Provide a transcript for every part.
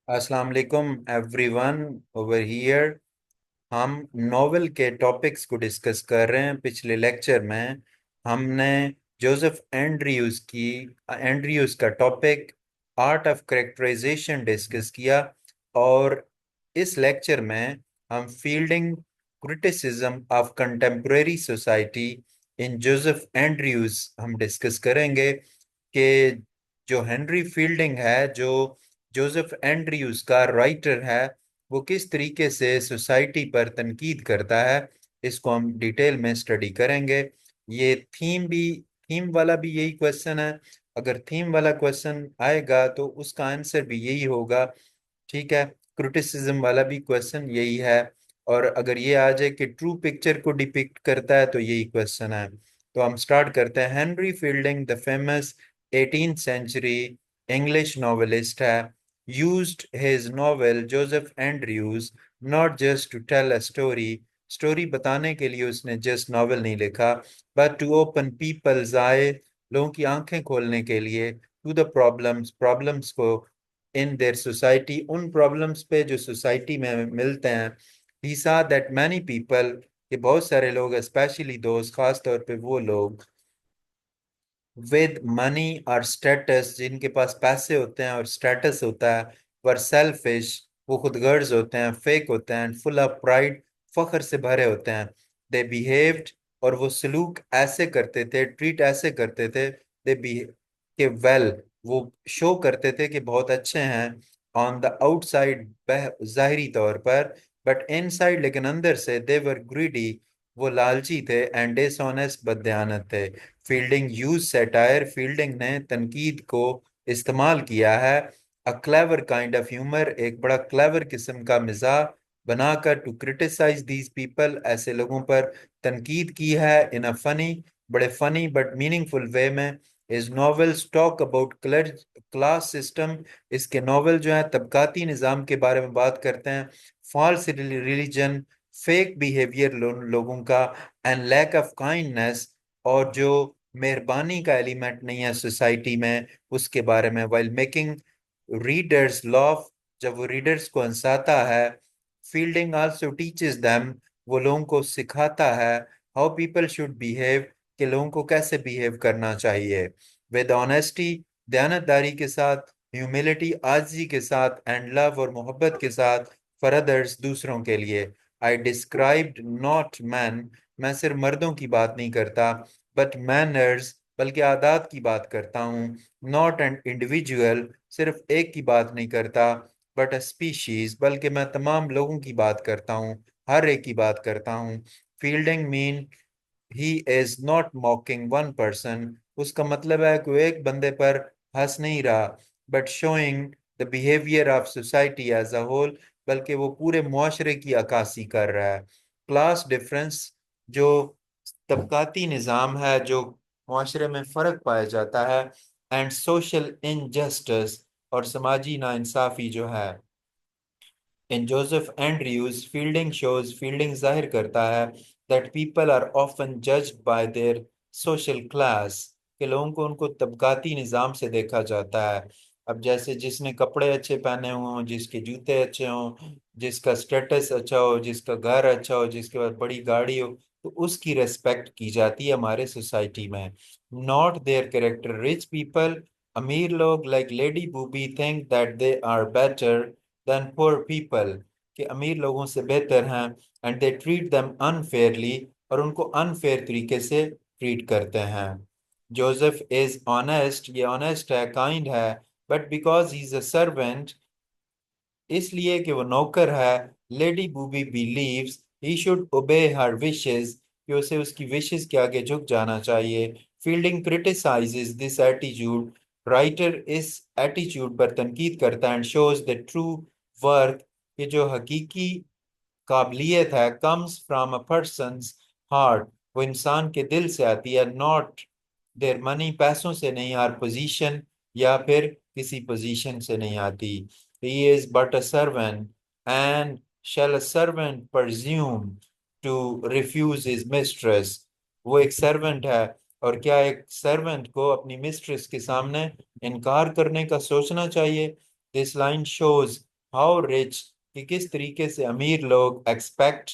अस्सलाम वालेकुम everyone. Over here हम नोवेल के टॉपिक्स को डिस्कस कर रहे हैं। पिछले लेक्चर में हमने जोसेफ एंड्रयूज का topic art of characterisation discuss किया। और इस लेक्चर में हम Fielding criticism of contemporary society in Joseph Andrews हम डिस्कस करेंगे कि जो हेनरी फील्डिंग है, जो जोसेफ एंड्रयूज का राइटर है, वो किस तरीके से सोसाइटी पर तनकीद करता है। इसको हम डिटेल में स्टडी करेंगे। ये थीम वाला भी यही क्वेश्चन है। अगर थीम वाला क्वेश्चन आएगा तो उसका आंसर भी यही होगा। ठीक है। क्रिटिसिज्म वाला भी क्वेश्चन यही है। और अगर ये आ जाए कि ट्रू पिक्चर को डिपिक्ट करता है तो यही क्वेश्चन है। तो हम स्टार्ट करते हैं। Henry Fielding the famous 18th century English novelist है। used his novel Joseph Andrews not just to tell a story बताने के लिए उसने जस्ट नॉवेल नहीं लिखा, but to open people's eye, लोगों की आंखें खोलने के लिए, to the प्रॉब्लम्स को इन देयर सोसाइटी, उन प्रॉब्लम्स पे जो सोसाइटी में मिलते हैं। he saw that many people, कि बहुत सारे लोग, स्पेशली दोस्त, खास तौर पे वो लोग विद मनी और स्टेटस, जिनके पास पैसे होते हैं और स्टेटस होता है, वर सेल्फिश, वो खुदगर्ज होते हैं, फेक होते हैं, फुल ऑफ प्राइड, फख्र से भरे होते हैं। दे बिहेव्ड, और वो सलूक ऐसे करते थे, ट्रीट ऐसे करते थे, दे बी के वेल, वो शो करते थे कि बहुत अच्छे हैं ऑन द आउटसाइड, जाहिरी तौर पर, बट इनसाइड, लेकिन अंदर से दे वर ग्रीडी, वो लालची थे, एंड डिसऑनेस्ट, बददयानत थे। फील्डिंग यूज सैटायर, फील्डिंग ने तनकीद को इस्तेमाल किया है। A clever kind of humour, एक बड़ा क्लेवर किस्म का मिजाज बनाकर, टू क्रिटिसाइज दीज पीपल, ऐसे लोगों पर तनकीद की है। इन अ फनी, बड़े फनी बट मीनिंगफुल वे में। Is novels talk about class system, इसके नॉवेल जो है तबकाती निज़ाम के बारे में बात करते हैं। फॉल्स रिलीजन, फेक बिहेवियर लोगों का, एंड लैक ऑफ काइंडनेस, और जो मेहरबानी का एलिमेंट नहीं है सोसाइटी में, उसके बारे में। वाइल मेकिंग रीडर्स लॉफ, जब वो रीडर्स को हंसाता है। फील्डिंग आल्सो टीचेस देम, वो लोगों को सिखाता है हाउ पीपल शुड बिहेव, कि लोगों को कैसे बिहेव करना चाहिए। विद ऑनेस्टी, दयानतदारी के साथ, ह्यूमिलिटी, आजिज़ी के साथ, एंड लव, और मोहब्बत के साथ, फॉर अदर्स, दूसरों के लिए। आई डिस्क्राइब्ड नॉट मैन, मैं सिर्फ मर्दों की बात नहीं करता, बट मैनर्स, बल्कि आदात की बात करता हूँ। नॉट एन इंडिविजुअल, सिर्फ एक की बात नहीं करता, बट अ स्पीशीज, बल्कि मैं तमाम लोगों की बात करता हूँ, हर एक की बात करता हूँ। Fielding mean he is not मॉकिंग one person, उसका मतलब है कि वो एक बंदे पर हंस नहीं रहा, but showing the behaviour of society as a whole, बल्कि वो पूरे मुआशरे की अक्कासी कर रहा है। क्लास डिफरेंस, जो तबकाती निज़ाम है, जो मुआशरे में फ़र्क पाया जाता है। एंड सोशल इनजस्टिस, और समाजी नाइंसाफ़ी जो है। इन जोसेफ एंड्रयूज, फील्डिंग जाहिर करता है that people are often judged by their social class, के लोगों को उनको तबकाती निज़ाम से देखा जाता है। अब जैसे जिसने कपड़े अच्छे पहने हों, जिसके जूते अच्छे हों, जिसका स्टेटस अच्छा हो, जिसका घर अच्छा हो, जिसके पास बड़ी गाड़ी हो, तो उसकी रेस्पेक्ट की जाती है हमारे सोसाइटी में। Not their character, rich people, अमीर लोग, like Lady Booby, think that they are better than poor people, कि अमीर लोगों से बेहतर हैं। And they treat them unfairly, और उनको अनफेयर तरीके से ट्रीट करते हैं। जोसेफ इज ऑनेस्ट, ये ऑनेस्ट है, काइंड है, but because he is a servant, इसलिए कि वो नौकर है। Lady Booby believes he should obey her wishes, कि उसे उसकी विशेस के आगे झुक जाना चाहिए। Fielding criticises this attitude, writer इस एटीट्यूड पर तनकीद करता है। And shows the true worth, कि जो हकीकी काबिलियत है, comes from a person's heart, वो इंसान के दिल से आती है। नॉट देयर मनी, पैसों से नहीं, और पोजीशन, या फिर किसी पोजीशन से नहीं आती। He is but a servant, and shall a servant presume to refuse his mistress, वो एक सर्वेंट है, और क्या एक सर्वेंट को अपनी मिस्ट्रेस के सामने इनकार करने का सोचना चाहिए। This line shows how rich, कि किस तरीके से अमीर लोग एक्सपेक्ट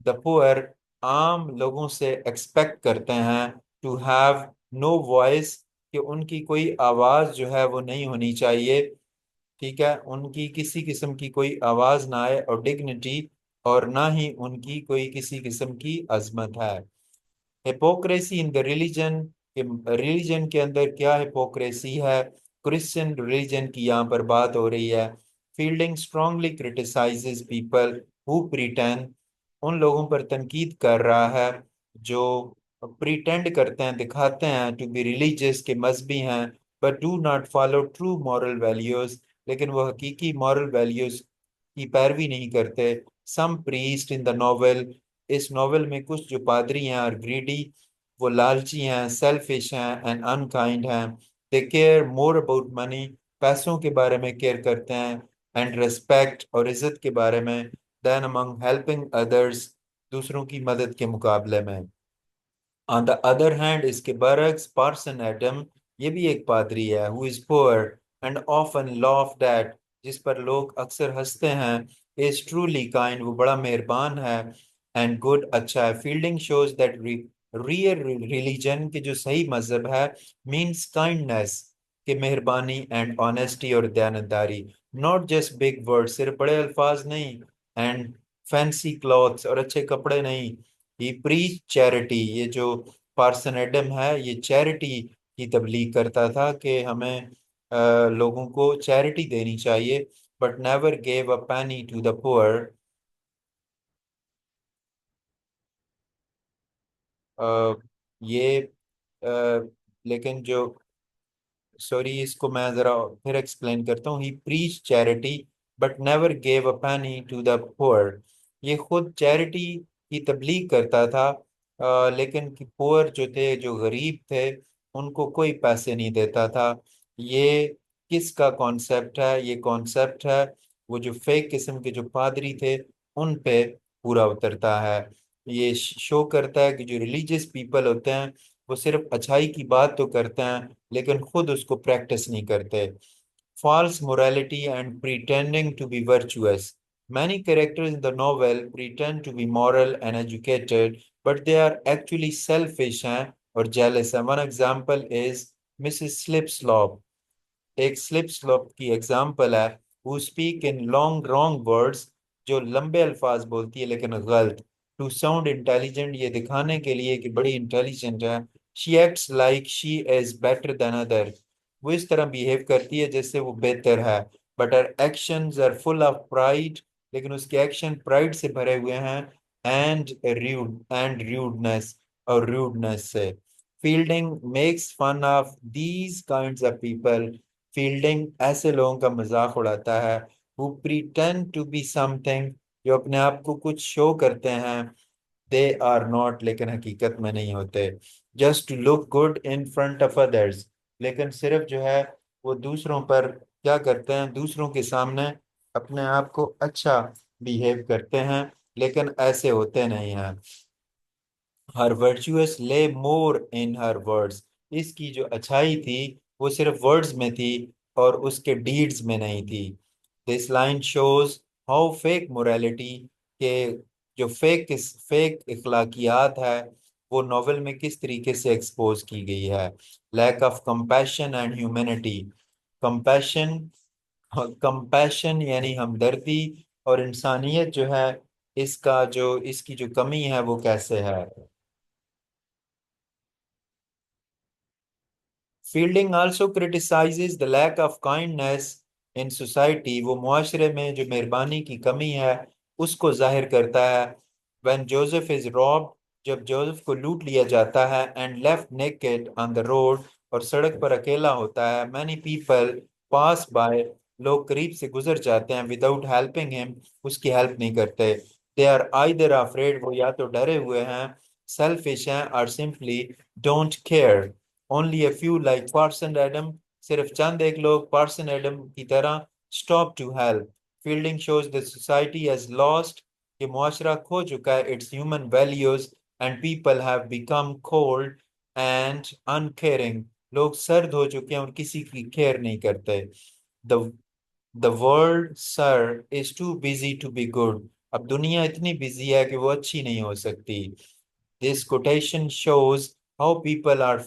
द पुअर, आम लोगों से एक्सपेक्ट करते हैं टू हैव नो वॉइस, कि उनकी कोई आवाज जो है वो नहीं होनी चाहिए। ठीक है, उनकी किसी किस्म की कोई आवाज ना आए, और डिग्निटी, और ना ही उनकी कोई किसी किस्म की अजमत है। Hypocrisy in the religion, religion के अंदर क्या हिपोक्रेसी है, क्रिश्चियन रिलीजन की यहाँ पर बात हो रही है। Fielding strongly criticises people who pretend, उन लोगों पर तनकीद कर रहा है जो प्रिटेंड करते हैं, दिखाते हैं टू बी रिलीजियस, के मजहबी हैं, but do not follow true moral values, लेकिन वो हकीकी मॉरल वैल्यूज की पैरवी नहीं करते। सम प्रीस्ट इन द नोवेल, इस नोवेल में कुछ जो पादरी हैं और ग्रीडी, वो लालची हैं, सेल्फिश हैं एंड अनकाइंड हैं। They care more about money, पैसों के बारे में केयर करते हैं, एंड रिस्पेक्ट, और इज्जत के बारे में, देन अमंग हेल्पिंग अदर्स, दूसरों की मदद के मुकाबले में। ऑन द अदर हैंड, इसके बरक्स, पार्सन एडम, ये भी एक पादरी है, who is poor and often laughed at, जिस पर लोग अक्सर हंसते हैं, इज ट्रूली काइंड, वो बड़ा मेहरबान है, एंड गुड, अच्छा है। Fielding shows that real religion, के जो सही मजहब है, मीन्स काइंडनेस, के मेहरबानी, एंड ऑनेस्टी, और दयानतदारी। नॉट जस्ट बिग वर्ड, सिर्फ बड़े अल्फाज नहीं, एंड फैंसी क्लॉथ्स, और अच्छे कपड़े नहीं। ही प्रीच चैरिटी, ये जो पार्सन एडम है, ये चैरिटी की तबलीग करता था कि हमें लोगों को चैरिटी देनी चाहिए, but never gave a penny to the poor. ये लेकिन जो, सॉरी, इसको मैं जरा फिर एक्सप्लेन करता हूँ। He preach charity but never gave a penny to the poor, ये खुद चैरिटी की तबलीग करता था, लेकिन पुअर जो थे, जो गरीब थे, उनको कोई पैसे नहीं देता था। ये किसका कॉन्सेप्ट है? ये कॉन्सेप्ट है वो जो फेक किस्म के जो पादरी थे, उन पे पूरा उतरता है। ये शो करता है कि जो रिलीजियस पीपल होते हैं, वो सिर्फ अच्छाई की बात तो करते हैं, लेकिन खुद उसको प्रैक्टिस नहीं करते। False morality and pretending to be virtuous, many characters in the novel pretend to be moral and educated, but they are actually selfish हैं और जेलस हैं। One example is Mrs Slip, एक स्लिप स्लॉप की example है, who speak in long wrong words, जो लंबे अल्फाज बोलती है लेकिन गलत, टू साउंड इंटेलिजेंट, ये दिखाने के लिए कि बड़ी इंटेलिजेंट है। She acts like she is better than other, वो इस तरह बिहेव करती है जैसे वो बेहतर है। But her actions are full of pride, लेकिन उसके एक्शन प्राइड से भरे हुए हैं, एंड रूडनेस, और रूडनेस से। Fielding makes fun of these kinds of people, Fielding ऐसे लोगों का मजाक उड़ाता है, who pretend to be something, जो अपने आप को कुछ शो करते हैं, दे आर नॉट, लेकिन हकीकत में नहीं होते। Just to look good in front of others, लेकिन सिर्फ जो है वो दूसरों पर क्या करते हैं, दूसरों के सामने अपने आप को अच्छा बिहेव करते हैं, लेकिन ऐसे होते नहीं हैं। हर वर्चुअस ले मोर इन हर वर्ड्स, इसकी जो अच्छाई थी वो सिर्फ वर्ड्स में थी और उसके डीड्स में नहीं थी। This line shows how fake morality, के जो फेक इखलाकियात है, वो नॉवेल में किस तरीके से एक्सपोज की गई है। Lack of compassion and humanity, compassion, compassion यानी हमदर्दी, और इंसानियत जो है, इसका जो इसकी जो कमी है वो कैसे है। Fielding also criticises the lack of kindness in society, वो मुआशरे में जो मेहरबानी की कमी है उसको जाहिर करता है। व्हेन जोसेफ इज रॉब्ड, जब जोसेफ को लूट लिया जाता है, and left naked on the road, और सड़क पर अकेला होता है, मैनी पीपल पास बाय, लोग करीब से गुजर जाते हैं, विदाउट हेल्पिंग हिम, उसकी हेल्प नहीं करते। दे आर आइदर अफ्रेड, वो या तो डरे हुए हैं, सेल्फिश हैं, और simply don't care. Only a few like Parson Adam, सिर्फ चंद एक लोग पार्सन एडम की तरह stop to help. Fielding shows the society has lost, ये मुआशरा खो चुका है, its human values, and people have become cold and uncaring, लोग सर्द हो चुके हैं और किसी की केयर नहीं करते। The the world sir is too busy to be good. अब दुनिया इतनी बिजी है कि वो अच्छी नहीं हो सकती। This quotation shows how people are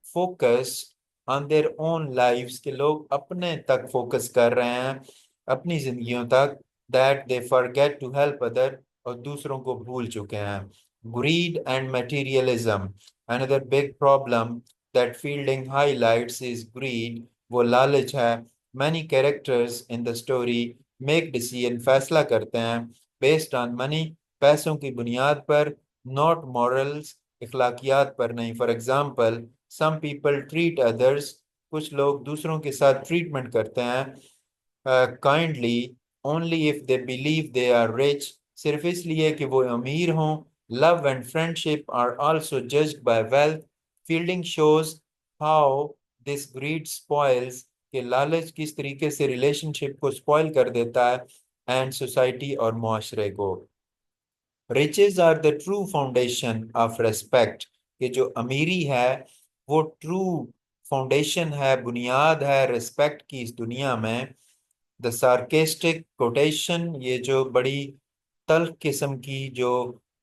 focused on their own lives, के लोग अपने तक फोकस कर रहे हैं, अपनी जिंदगियों तक, that they forget to help other, और दूसरों को भूल चुके हैं। Greed and materialism, another big problem that Fielding highlights is greed, वो लालच है। Many characters in the story make decision, फैसला करते हैं, बेस्ड ऑन मनी, पैसों की बुनियाद पर, नॉट मॉरल्स, इखलाकियात पर नहीं। For example, some people treat others, कुछ लोग दूसरों के साथ ट्रीटमेंट करते हैं kindly only if they believe they are rich, सिर्फ इसलिए कि वो अमीर हों। Love and friendship are also judged by wealth. Fielding shows how this greed spoils, कि लालच किस तरीके से रिलेशनशिप को स्पॉइल कर देता है, एंड सोसाइटी और मुआशरे को। Riches are the true foundation of respect, कि जो अमीरी है वो ट्रू फाउंडेशन है, बुनियाद है रिस्पेक्ट की इस दुनिया में। द सार्केस्टिक कोटेशन, ये जो बड़ी तल्ख किस्म की जो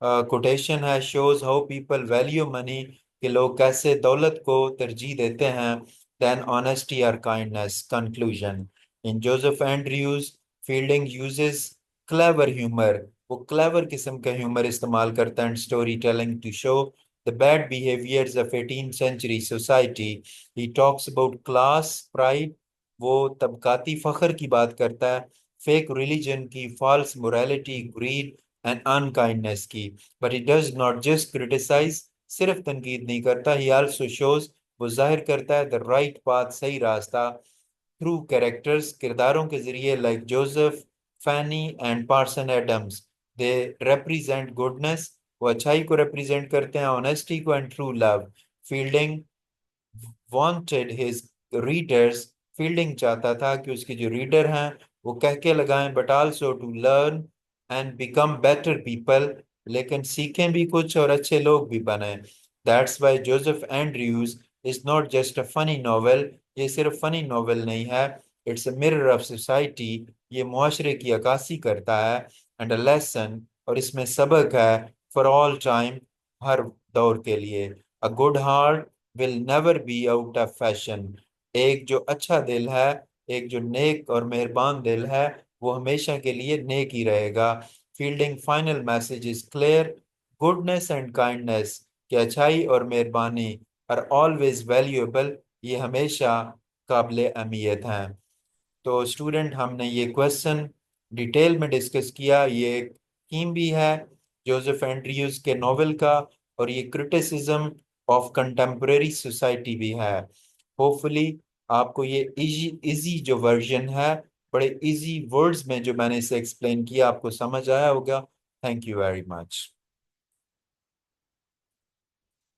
कोटेशन है, shows how people value money, कि लोग कैसे दौलत को तरजीह देते हैं, देन ऑनेस्टी और kindness. Conclusion, in Joseph Andrews, Fielding uses clever humour, वो क्लेवर किस्म का ह्यूमर इस्तेमाल करता है story telling to show the bad behaviours of 18th century society. He talks about class pride, वो तबकाती फख्र की बात करता है, फेक रिलीजन की, false morality, greed and unkindness की। But he does not just criticize, सिर्फ तनकीद नहीं करता, ही आल्सो शोज, वो जाहिर करता है, द राइट पाथ, सही रास्ता, थ्रू कैरेक्टर्स, किरदारों के जरिए, like Joseph, Fanny and Parson Adams. They represent goodness, वो अच्छाई को रिप्रेजेंट करते हैं, ऑनेस्टी को, and true love. Fielding wanted his readers, Fielding चाहता था कि उसके जो रीडर हैं वो कह के लगाएं, but also to learn and become better people, लेकिन सीखें भी कुछ और अच्छे लोग भी बने। That's why Joseph Andrews is not just a funny novel, ये सिर्फ फनी नॉवेल नहीं है, it's a mirror of society, ये मुआशरे की अक्कासी करता है, एंड अ लेसन, और इसमें सबक है, फॉर ऑल टाइम, हर दौर के लिए। A good heart will never be out of fashion, एक जो अच्छा दिल है, एक जो नेक और मेहरबान दिल है, वो हमेशा के लिए नेक ही रहेगा। Fielding final message is clear, goodness and kindness, कि अच्छाई और मेहरबानी आर ऑलवेज वैल्यूएबल, ये हमेशा काबिल अहमियत हैं। तो स्टूडेंट, हमने ये क्वेश्चन डिटेल में डिस्कस किया, ये एक थीम भी है जोसेफ एंड्रयूज के नॉवेल का, और ये क्रिटिसिज्म ऑफ कंटेम्परेरी सोसाइटी भी है। होपफुली आपको ये इजी इजी जो वर्जन है, बड़े इजी वर्ड्स में जो मैंने इसे एक्सप्लेन किया, आपको समझ आया होगा। Thank you very much.